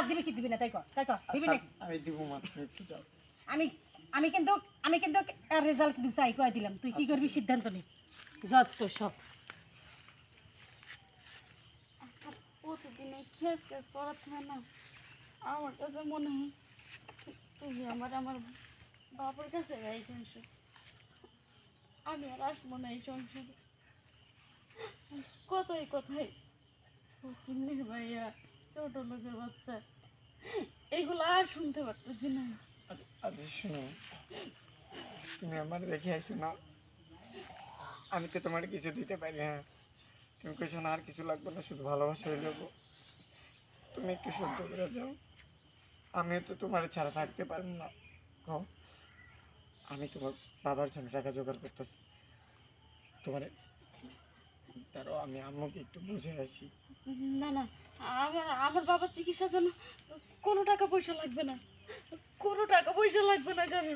দিবি কি দিবি না তাই কর দিবি না আমি দিব মা একটু যাও আমি কিন্তু রেজাল্ট কিন্তু চাই কই দিলাম তুই কি করবি সিদ্ধান্ত নে যত তো সব প্রতিদিন এই খেস খেস করার থাকে না আমার কাছে মনে হয় তুই আমার বাবার কাছে যাই সংসার আমি আর আসবো না এই সংসারে কথাই ফকিন্নির ভাইয়া ছোট লোকের বাচ্চা এইগুলো আর শুনতে পারতেছি না। আচ্ছা শোনো, তুমি আমার রেখে আসো না, আমি তো তোমার কিছু দিতে পারি। হ্যাঁ তুমি কিছু না, আর কিছু লাগবে না, শুধু ভালোবাসা হয়ে যাবো। তুমি একটু সহ্য করে যাও, আমিও তো তোমার ছাড়া থাকতে পারবো না। কও, আমি তোমার বাবার জন্য টাকা জোগাড় করতেছি। তোমার তারও আমি আম্মুকে একটু বুঝে আসি। না না, আমার বাবার চিকিৎসার জন্য কোনো টাকা পয়সা লাগবে না, কোনো টাকা পয়সা লাগবে না। কারণ